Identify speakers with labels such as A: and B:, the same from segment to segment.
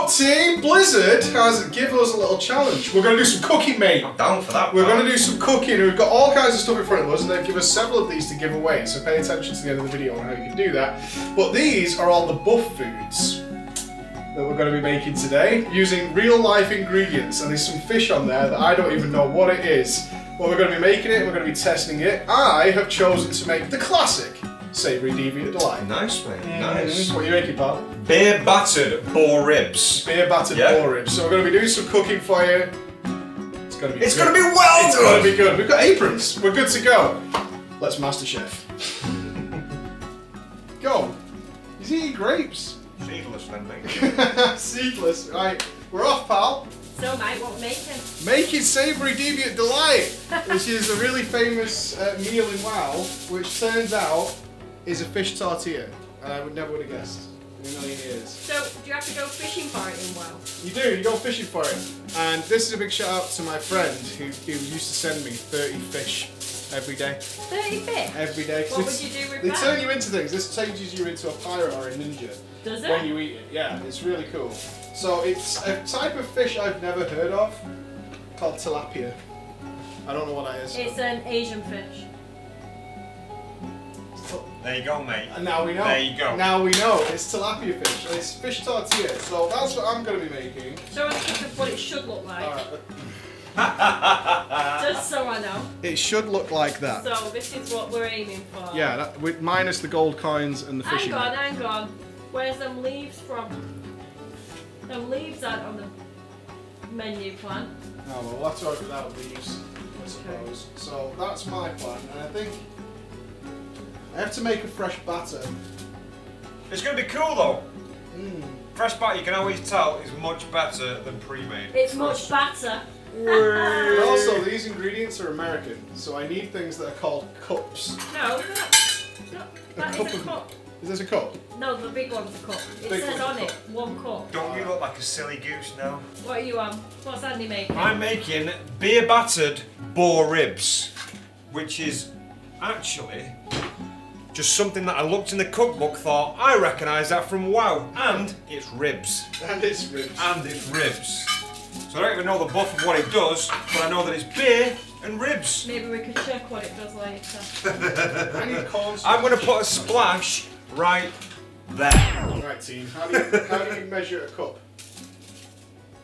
A: So, team Blizzard has given us a little challenge. We're going to do some cooking, mate.
B: I'm down for that.
A: We're going to do some cooking. We've got all kinds of stuff in front of us, and they've given us several of these to give away. So pay attention to the end of the video on how you can do that. But these are all the buff foods that we're going to be making today, using real life ingredients. And there's some fish on there that I don't even know what it is. But we're going to be making it. We're going to be testing it. I have chosen to make the classic savoury deviant delight.
B: Nice, mate. Nice.
A: What are you making, pal?
B: Beer battered boar ribs.
A: Beer battered boar ribs. So we're going to be doing some cooking for you. It's going to be.
B: It's going to be well
A: It's going to be good. We've got aprons. We're good to go. Let's master chef. Go. He's eating grapes.
B: Seedless, then, mate.
A: Seedless. Right. We're off, pal.
C: So, mate, what we're making?
A: Making savoury deviant delight, which is a really famous meal in WoW, which turns out is a fish tortilla. I would never have guessed in a million years.
C: So, do you have to go fishing for it in WoW?
A: You do, you go fishing for it. And this is a big shout out to my friend who used to send me 30 fish every day.
C: 30 fish?
A: Every day.
C: What would you do with
A: They
C: that?
A: turn you into things. This changes you into a pirate or a ninja.
C: Does it?
A: When you eat it. Yeah, it's really cool. So it's a type of fish I've never heard of called tilapia. I don't know what that is.
C: It's an Asian fish.
B: There you go, mate.
A: And now we know.
B: There you go.
A: Now we know. It's tilapia fish. And it's fish tortilla. So that's what I'm going to be making.
C: Show us a picture of what it should look like.
A: Alright.
C: Just so I know.
A: It should look like that.
C: So, this is what we're aiming for.
A: Yeah, with minus the gold coins and the fishing.
C: Hang on. Where's them leaves from? Them leaves aren't on the menu plan.
A: Oh, well, we'll have to open without leaves, I suppose. So that's my plan, and I think I have to make a fresh batter.
B: It's going to be cool, though. Fresh batter, you can always tell, is much better than pre-made.
C: It's much better.
A: And also, these ingredients are American, so I need things that are called cups.
C: No, that is a cup.
A: Is this a cup?
C: No, the big one's a cup. It
A: Big
C: says
A: one's
C: on
A: a
C: it,
A: cup.
C: 1 cup.
B: Don't you look like a silly goose now?
C: What are you on? What's Andy making?
B: I'm making beer battered boar ribs, which is actually just something that I looked in the cookbook, thought, I recognise that from WoW, and it's ribs.
A: And it's ribs.
B: And it's ribs. So I don't even know the buff of what it does, but I know that it's beer and ribs.
C: Maybe we could check what it does later.
A: I need corn.
B: I'm going to put a splash right there.
A: Right, team. How do you measure a cup?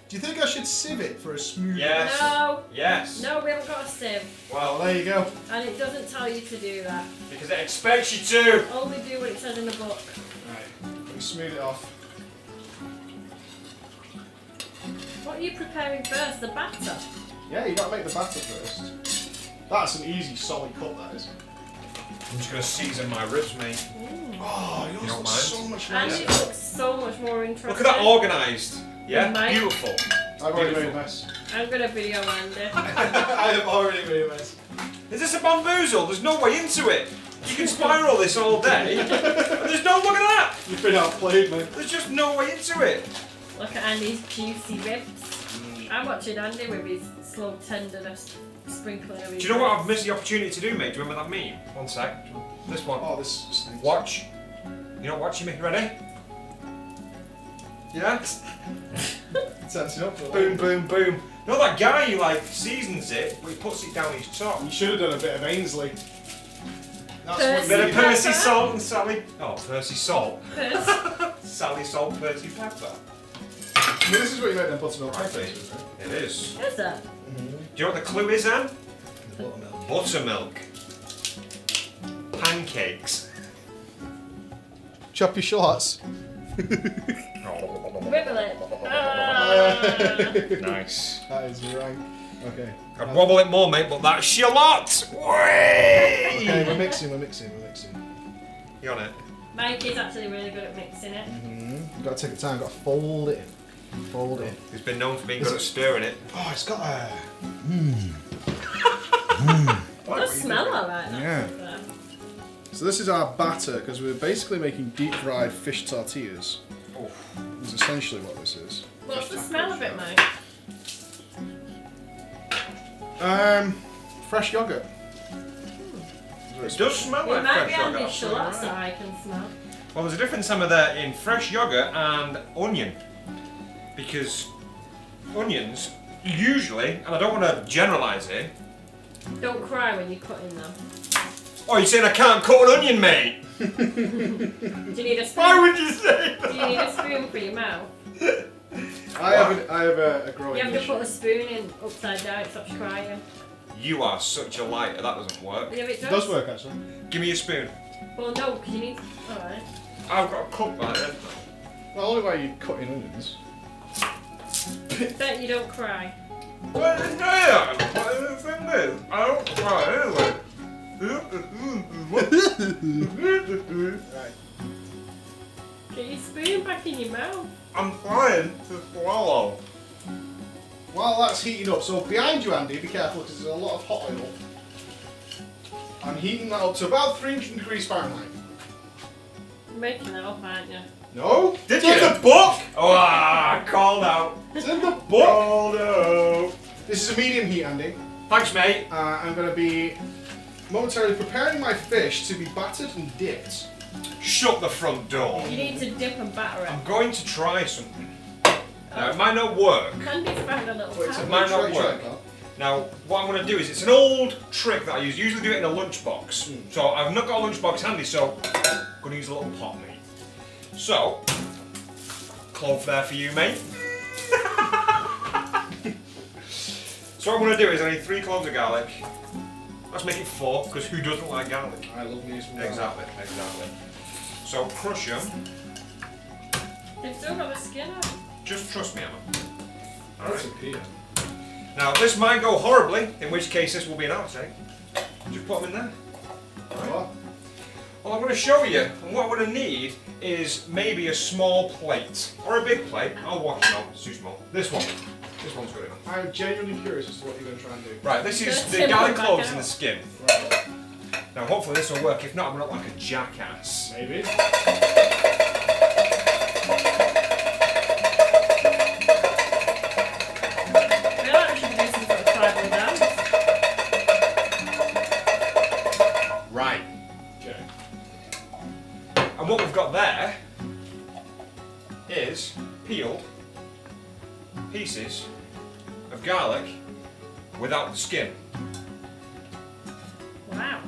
A: Do you think I should sieve it for a smooth?
B: Yes.
C: No.
B: Yes.
C: No, we haven't got a sieve.
A: Well, there you go.
C: And it doesn't tell you to do that.
B: Because it expects you to.
C: Only do what it says in the book.
A: Right, let me smooth it off.
C: What are you preparing first? The batter?
A: Yeah, you gotta make the batter first. That's an easy, solid cut, that is.
B: I'm just going to season my ribs, mate.
A: Oh, yours
B: don't
A: looks so much
C: And
A: nicer.
C: it looks so much more interesting.
B: Look at that organised. Yeah,
C: Mate.
B: beautiful.
A: I've already
B: Beautiful.
A: made a mess.
C: I'm gonna video Andy.
A: I have already made a mess.
B: Is this a bamboozle? There's no way into it. You can spiral this all day. And there's no, look at that.
A: You've been outplayed, mate.
B: There's just no way into it.
C: Look at Andy's juicy ribs. I'm watching Andy with his slow tenderness sprinkling of his
B: Do you know what I've
C: ribs.
B: missed the opportunity to do, mate? Do you remember that meme? One sec. This one.
A: Oh, this stinks.
B: Watch. You're not watching me. Ready? Yeah?
A: Sets it up.
B: Boom, boom, boom. You know that guy who like seasons it, but he puts it down his top?
A: You should have done a bit of Ainsley. That's
C: Percy
A: what
B: Bit
A: you
B: of
C: Pepper.
B: Percy Salt and Sally. Oh, Percy Salt.
C: First.
B: Sally Salt, Percy Pepper.
A: This is what you make them buttermilk
B: Right,
A: pancakes with, right?
B: It is.
C: Is it?
B: Do you know what the clue is, Anne?
A: The buttermilk.
B: Buttermilk. Pancakes.
A: Chop your shorts.
C: Wibble it.
B: Nice.
A: That is rank. Okay.
B: I'd wobble it more, mate, but that's shallot. Way!
A: Okay, we're mixing.
B: You on it?
C: Mike is actually really good at mixing it.
A: You've got to take the time, got to fold it in. Fold it in.
B: He's been known for being good at stirring it.
A: Oh, it's got a...
C: It does smell alright.
A: Yeah. So this is our batter, because we're basically making deep fried fish tortillas.
B: Oh.
A: Is essentially what this is.
C: What's the smell of it, Mike?
A: Fresh yogurt.
B: It does smell
C: It
B: like
C: might
B: fresh
C: be
B: yogurt.
C: Andy's shallots that I can smell.
B: Well, there's a difference some of there in fresh yogurt and onion. because onions usually, and I don't want to generalise here.
C: Don't cry when you're cutting them.
B: Oh, you're saying I can't cut an onion, mate?
C: Do you need a spoon?
B: Why would you say that?
C: Do you need a spoon for your mouth?
A: I have a growing
C: You have to
A: issue.
C: put a spoon in upside down, it stops crying.
B: You are such a liar. That doesn't work.
C: Yeah, it
A: It
C: does.
A: does work actually.
B: Give me a spoon.
C: Well, no, because you need. Alright.
B: I've got a cup right there.
A: Well, only while you're cutting onions.
C: Bet you don't cry.
B: What is that? What is the thing is? I don't cry anyway.
A: Right.
C: Get your spoon back in your mouth.
B: I'm trying to swallow.
A: While that's heating up, so behind you, Andy, be careful because there's a lot of hot oil. I'm heating that up to about 300 degrees Fahrenheit.
C: You're making that up, aren't you?
A: No?
B: Did
A: It's
B: you?
A: in the book!
B: Oh, called out.
A: It's in the book!
B: Called out.
A: This is a medium heat, Andy.
B: Thanks, mate.
A: I'm going to be momentarily preparing my fish to be battered and dipped.
B: Shut the front door.
C: You need to dip and batter it.
B: I'm going to try something. Now, it might not work.
C: Andy's found a little
A: Wait, it's a
C: pan.
B: might not
A: try
B: work.
A: that.
B: Now, what I'm going to do is, it's an old trick that I usually do it in a lunchbox. So I've not got a lunchbox handy, so I'm going to use a little pot, mate. So, clove there for you, mate. So what I'm going to do is I need 3 cloves of garlic. Let's make it 4, because who doesn't like garlic?
A: I love me some garlic.
B: Exactly. So crush them.
C: They've still got the skin on.
B: Just trust me, Emma.
A: That's
B: Alright.
A: a peanut.
B: Now, this might go horribly, in which case this will be an outtake. Just put them in there.
A: What?
B: Well, I'm going to show you, and what I'm going to need is maybe a small plate, or a big plate. I'll wash it out, it's too small. This one. This one's good enough.
A: I'm genuinely curious as to what you're going to try and do.
B: Right, this is
C: Just
B: the
C: tip
B: garlic
C: it back
B: cloves
C: out.
B: in the skin.
A: Right.
B: Now, hopefully this will work. If not, I'm going to look like a jackass.
A: Maybe.
C: I feel like we should do some sort of tribal dance.
B: Right.
A: Okay.
B: And what we've got there is peeled pieces of garlic without the skin.
C: Wow.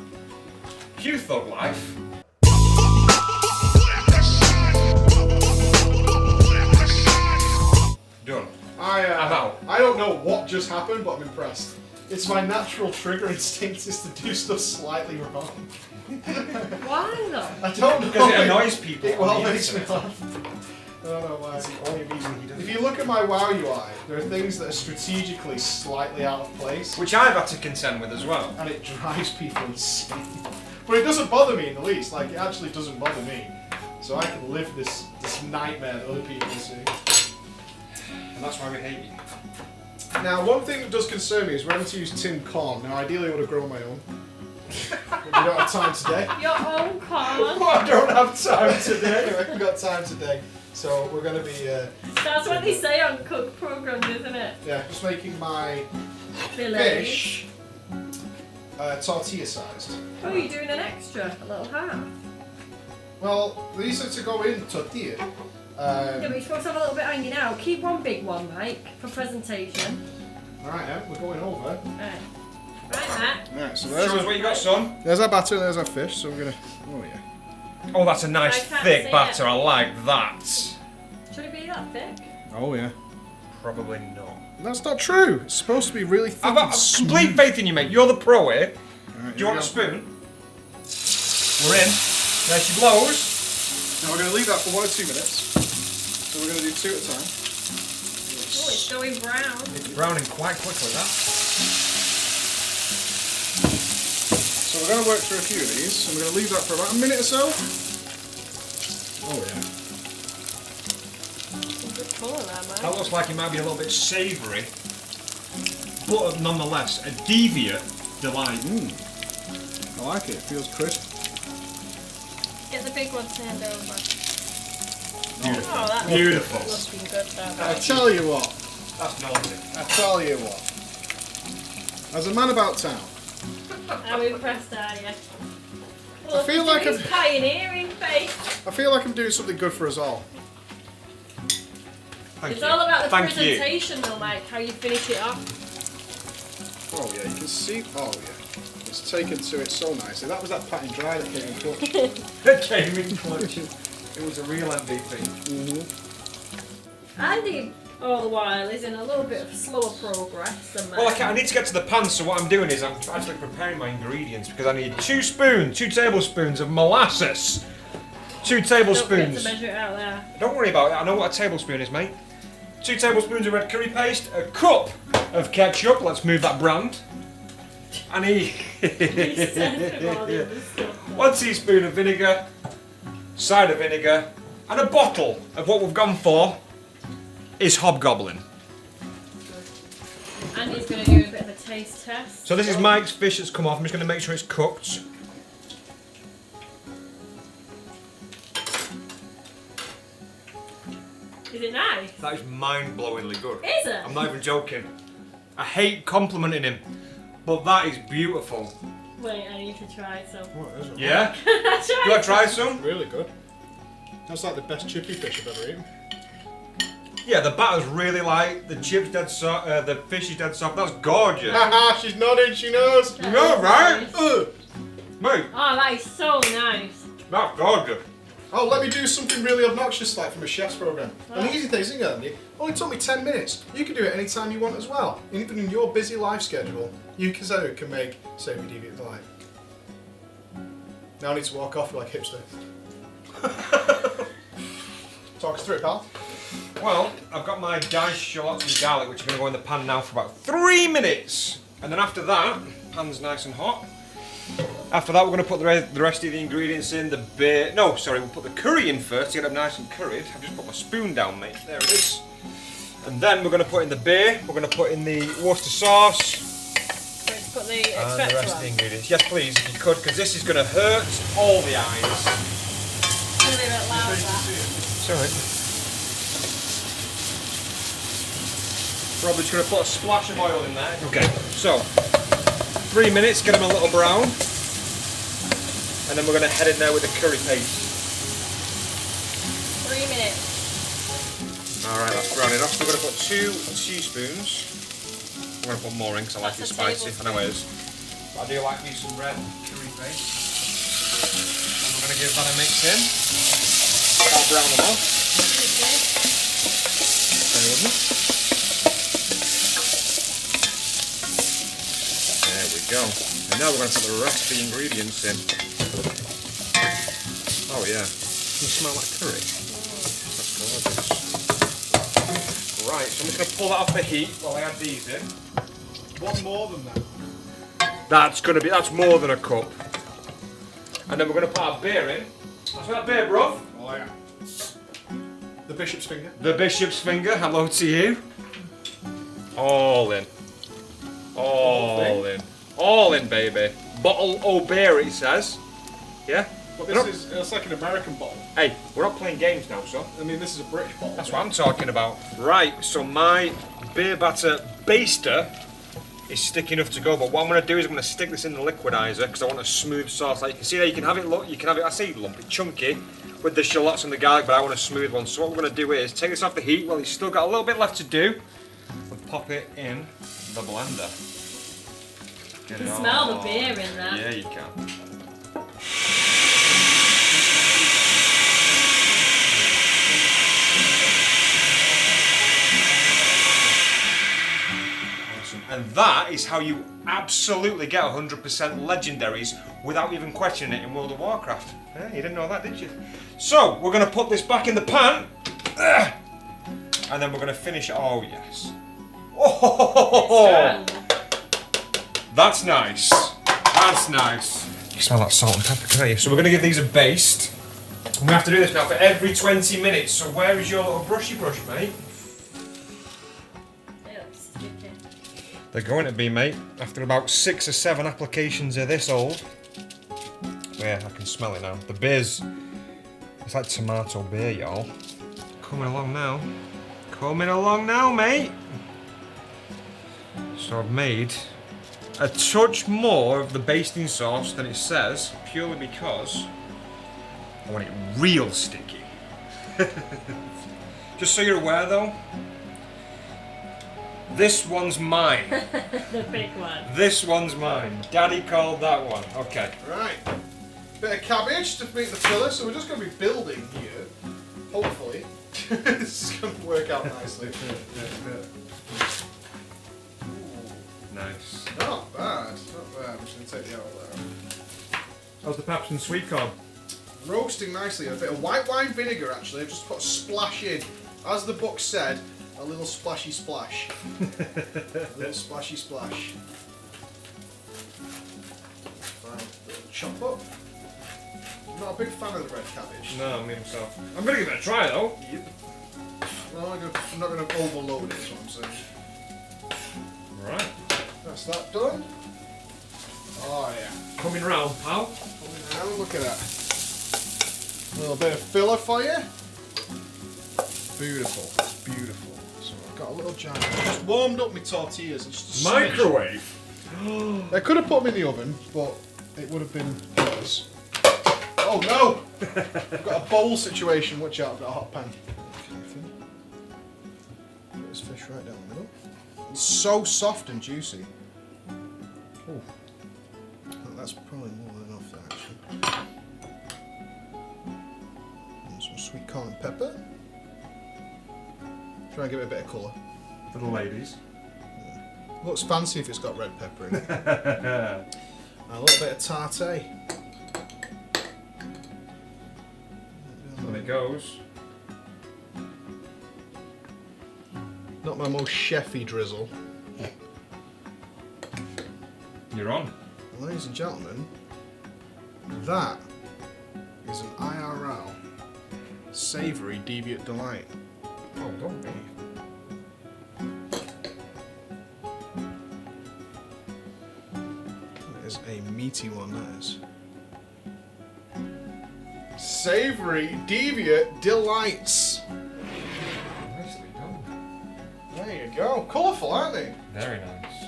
B: Cue Thug Life. Done. I'm out.
A: I don't know what just happened, but I'm impressed. It's my natural trigger instinct is to do stuff slightly wrong.
C: Why though?
A: I don't know.
B: Because it annoys people.
A: It
B: on
A: well
B: the
A: makes me
B: internet.
A: laugh. I don't know why.
B: That's the only reason he does
A: If
B: it.
A: you look at my WoW UI, there are things that are strategically slightly out of place,
B: Which I've had to contend with as well.
A: and it drives people insane. But it doesn't bother me in the least. Like, it actually doesn't bother me. So I can live this nightmare that other people see.
B: And that's why we hate you.
A: Now, one thing that does concern me is we're having to use tin corn. Now, ideally, I would have grown my own. But we don't have time today.
C: Your own corn.
A: I don't have time today. We haven't got time today. So we're going to be,
C: That's what they say on cook programs, isn't it?
A: yeah, just making my
C: Filet.
A: fish tortilla sized.
C: Oh, you're doing an extra, a little half.
A: Well, these are to go in tortilla.
C: Yeah, but you're supposed to have a little bit hanging out. Keep one big one, Mike, for presentation.
A: Alright, we're going over.
C: Right. Right, Matt.
A: Alright, so
B: Show us what you got, son.
A: there's our batter, there's our fish, so we're going to... Oh, yeah.
B: Oh, that's a nice
C: I can't
B: thick
C: see
B: batter.
C: it.
B: I like that.
C: Should it be that thick?
A: Oh, yeah.
B: Probably not.
A: That's not true. It's supposed to be really thick
B: I've
A: and
B: got
A: smooth.
B: complete faith in you, mate. You're the pro here.
A: Alright,
B: Do you
A: here we
B: want a
A: go.
B: spoon? We're in. There she blows.
A: Now we're going to leave that for 1 or 2 minutes. So we're going to do 2 at a time.
C: Oh, it's going brown.
B: It's browning quite quickly, that.
A: So we're going to work through a few of these, and we're going to leave that for about a minute or so. Oh yeah.
C: Some good colour there,
B: That
C: Mike.
B: looks like it might be a little bit savoury, but nonetheless, a deviant delight.
A: I like it. It feels crisp.
C: Get the big one to hand over.
B: Beautiful.
C: Oh, that
B: Beautiful.
C: looking good
A: I
C: there.
A: tell you what.
B: That's naughty.
A: I tell you what. As a man about town,
C: How impressed are you?
A: I feel like
C: his
A: I'm-
C: pioneering face.
A: I feel like I'm doing something good for us all.
B: Thank
C: It's
B: you.
C: all about the
B: Thank you.
C: presentation though, Mike, how you finish it off.
A: Oh yeah, you can see. Oh yeah, it's taken to it so nicely. That was that pat and dry that came in clutch.
B: It came in clutch. It was a real MVP.
C: Andy, all the while, is in a little bit of slower progress than
B: Well,
C: mine.
B: I need to get to the pan, so what I'm doing is I'm actually preparing my ingredients because I need 2 tablespoons of molasses. 2
C: Don't forget
B: tablespoons.
C: to measure it out there.
B: Don't worry about it, I know what a tablespoon is, mate. 2 tablespoons of red curry paste, a cup of ketchup, let's move that brand. I need
C: He said all the other stuff.
B: 1 teaspoon of vinegar, cider vinegar, and a bottle of what we've gone for is Hobgoblin.
C: Andy's going to do a bit of a taste test.
B: So this is Mike's fish that's come off, I'm just going to make sure it's cooked.
C: Is it nice?
B: That is mind-blowingly good.
C: Is it?
B: I'm not even joking. I hate complimenting him, but that is beautiful.
C: Wait, I need to try some.
A: What is it?
B: Yeah? Do you want to try some?
A: Really good. That's like the best chippy fish I've ever eaten.
B: Yeah, the batter's really light, the chip's dead soft, the fish is dead soft. That's gorgeous.
A: Haha, she's nodding, she knows.
B: You know, right?
C: Nice.
B: Mate,
C: Oh, that is so nice.
B: that's gorgeous.
A: Oh, let me do something really obnoxious like from a chef's programme. An easy thing, isn't it, Andy? Only took me 10 minutes. You can do it anytime you want as well. Even in your busy life schedule, you can make Savoury Deviant Delight. Now I need to walk off like hipster. Talk us through it, pal.
B: Well, I've got my diced shallots and garlic, which are going to go in the pan now for about 3 minutes. And then after that, pan's nice and hot. After that, we're going to put the rest of the ingredients in. We'll put the curry in first to get it nice and curried. I've just put my spoon down, mate. There it is. And then we're going to put in the beer. We're going to put in the Worcester sauce.
C: Let's put the
B: And the
C: extractor
B: rest of the
C: on.
B: ingredients. Yes, please, if you could, because this is going to hurt all the eyes.
C: It's going to be a bit loud, that.
B: It's alright. Robert's going to put a splash of oil in there. Okay, so 3 minutes, get them a little brown. And then we're going to head in there with the curry paste.
C: 3 minutes.
B: Alright, that's brown enough. So we're going to put 2 teaspoons. I'm going to put more in because I like it
C: That's a
B: spicy. I know it
C: tablespoon.
B: is. But I do like me some red curry paste. And we're going to give that a mix in. That'll brown them off.
C: Okay.
B: Bear with me. There we go. And now we're going to put the rest of the ingredients in. Oh yeah. Can you smell that curry? That's gorgeous. Right, so I'm just going to pull that off the heat while I add these in.
A: One more than that.
B: That's more than a cup. And then we're going to put our beer in. That's that beer, bruv.
A: Oh yeah. The bishop's finger.
B: The bishop's finger, hello to you. All in. All in. All in, baby. Bottle o' beer, it says. Yeah?
A: But
B: Nope.
A: it's like an American bottle.
B: Hey, we're not playing games now, son.
A: I mean, this is a British bottle.
B: That's what I'm talking about. Right, so my beer batter baster is sticky enough to go, but what I'm going to do is I'm going to stick this in the liquidizer because I want a smooth sauce. Like you can see there, you can have it, look, you can have it, I say lumpy, chunky with the shallots and the garlic, but I want a smooth one. So what we're going to do is take this off the heat while it's still got a little bit left to do and pop it in the blender.
C: You can smell the beer in there.
B: Yeah, you can. And that is how you absolutely get 100% legendaries without even questioning it in World of Warcraft. Yeah, you didn't know that, did you? So, we're going to put this back in the pan. And then we're going to finish it. Oh, yes. Oh, that's nice. That's nice. You smell that salt and pepper, can't you? So we're going to give these a baste. And we have to do this now for every 20 minutes. So where is your little brushy brush, mate? They're going to be, mate, after about 6 or 7 applications of this old. Yeah, I can smell it now. The beer's, it's like tomato beer, y'all. Coming along now. Coming along now, mate. So I've made a touch more of the basting sauce than it says, purely because I want it real sticky. Just so you're aware though, this one's mine.
C: The big one.
B: This one's mine. Daddy called that one. Okay.
A: Right. Bit of cabbage to make the filler, so we're just going to be building here. Hopefully. This is going to work out nicely.
B: Nice.
A: Not bad. Not bad. I'm just going to take the oil out.
B: How's the Paps and sweet corn?
A: Roasting nicely. A bit of white wine vinegar, actually. I've just put a splash in. As the book said, a little splashy splash. A little splashy splash. Fine. Little chop up. I'm not a big fan of the red cabbage.
B: No, me himself. I'm gonna give it a try though.
A: Yep. No, I'm not going to overload it, is what I'm saying.
B: Right.
A: That's that done. Oh yeah.
B: Coming round, pal.
A: Now look at that. A little bit of filler for you. Beautiful, beautiful. So I've got a little jar. I just warmed up my tortillas. And just
B: Microwave.
A: I could have put them in the oven, but it would have been worse. Oh no! I've got a bowl situation. Watch out! I've got a hot pan. Put this fish right down the middle. It's so soft and juicy. Oh, that's probably more than enough there, actually. And some sweet corn and pepper. Try and give it a bit of colour.
B: For the ladies.
A: Looks fancy if it's got red pepper in it. And a little bit of tartare.
B: And it goes.
A: Not my most chefy drizzle.
B: You're on.
A: Ladies and gentlemen, that is an IRL savoury deviant delight.
B: Oh, don't be.
A: That is a meaty one, that is. Savoury deviant delights.
B: Nicely done.
A: There you go. Colourful, aren't they?
B: Very nice.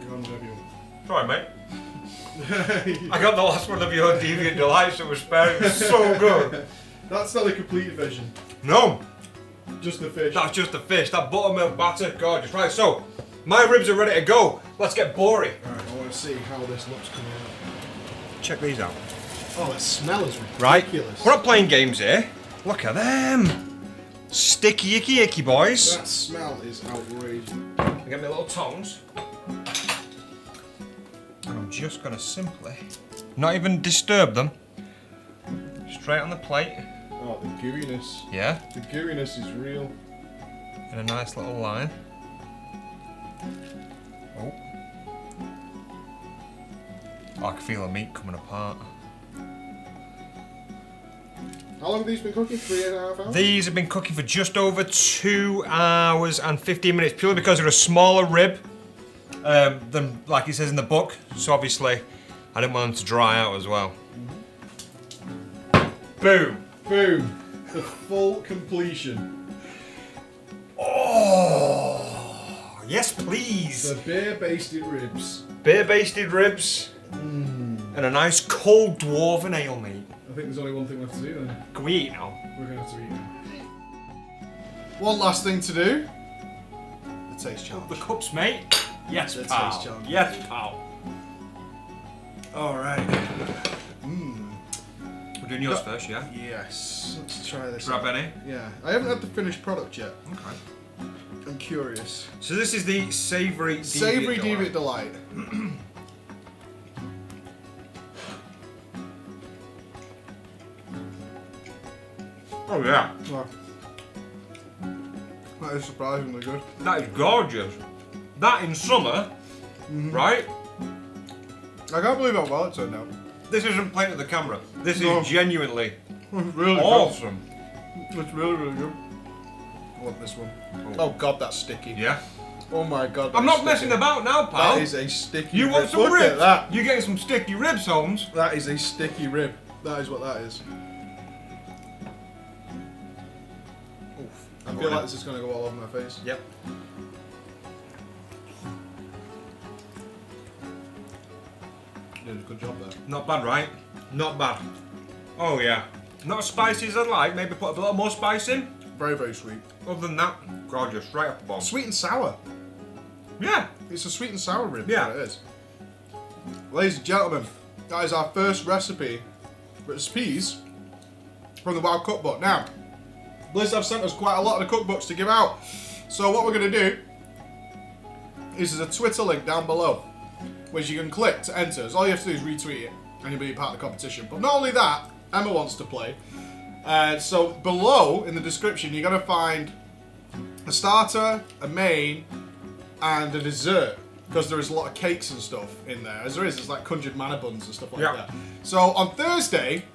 A: You're on review.
B: Sorry, mate. I got the last one of your Deviant Delights that was sparing. It was so good.
A: That's not the complete version.
B: No,
A: Just the fish.
B: that's just the fish. That buttermilk batter, gorgeous. Right, so my ribs are ready to go. Let's get boring.
A: Alright, I want to see how this looks coming out.
B: Check these out.
A: Oh, the smell is
B: Right,
A: ridiculous.
B: we're not playing games here. Look at them. Sticky, icky, icky, boys.
A: That smell is outrageous.
B: Get me little tongs. And I'm just gonna simply, not even disturb them. Straight on the plate.
A: Oh, the gooiness.
B: Yeah,
A: The gooiness is real.
B: in a nice little line. Oh. I can feel the meat coming apart.
A: How long have these been cooking? 3.5 hours?
B: These have been cooking for just over 2 hours and 15 minutes, purely because they're a smaller rib than, like it says in the book. So obviously, I didn't want them to dry out as well. Boom!
A: Boom. The full completion.
B: Oh, yes, please.
A: The beer-basted ribs.
B: Beer-basted ribs and a nice cold dwarven ale, mate.
A: I think there's only one thing left to do then.
B: Can we eat now?
A: We're going to have to eat now. One last thing to do. The taste challenge.
B: The cups, mate. Yes,
A: The
B: pal.
A: taste challenge.
B: Yes, pal.
A: Alright.
B: We're doing yours first, yeah?
A: Yes. Let's try this.
B: Grab any?
A: Yeah. I haven't had the finished product yet.
B: Okay.
A: I'm curious.
B: So this is the savoury
A: Savoury
B: deviant
A: deviant delight.
B: Oh yeah.
A: Oh. That is surprisingly good.
B: That is gorgeous. That in summer, right?
A: I can't believe how well it turned out.
B: This isn't playing at the camera. This
A: No.
B: is genuinely
A: It's really
B: awesome.
A: good. It's really, really good. I want this one. Oh god, that's sticky.
B: Yeah.
A: Oh my god.
B: I'm
A: that's
B: not messing
A: sticky.
B: about now, pal.
A: That is a sticky
B: You
A: rib.
B: want some
A: Look
B: ribs?
A: at that.
B: You getting some sticky ribs, Holmes?
A: That is a sticky rib. That is what that is. I feel like this is going to go all over my face.
B: Yep.
A: You did a good job there.
B: Not bad, right? Not bad. Oh yeah. Not as spicy as I'd like. Maybe put a little more spice in.
A: Very, very sweet.
B: Other than that, gorgeous, right up the bottom.
A: Sweet and sour.
B: Yeah.
A: It's a sweet and sour rib.
B: Yeah.
A: It is. Ladies and gentlemen, that is our first recipes from the WoW Cookbook. Now, Blizzard have sent us quite a lot of the cookbooks to give out. So what we're going to do is there's a Twitter link down below, which you can click to enter. So all you have to do is retweet it, and you'll be part of the competition. But not only that, Emma wants to play. So below in the description, you're going to find a starter, a main, and a dessert. Because there is a lot of cakes and stuff in there. As there's like Conjured manna buns and stuff like that. So on Thursday,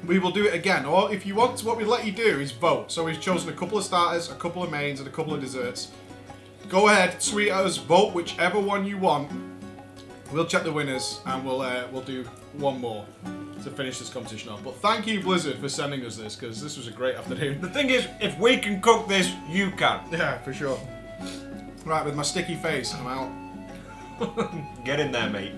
A: we will do it again. Or if you want, what we let you do is vote. So we've chosen a couple of starters, a couple of mains, and a couple of desserts. Go ahead, tweet at us, vote whichever one you want. We'll check the winners, and we'll do one more to finish this competition off. But thank you, Blizzard, for sending us this, because this was a great afternoon.
B: The thing is, if we can cook this, you can.
A: Yeah, for sure. Right, with my sticky face, I'm out.
B: Get in there, mate.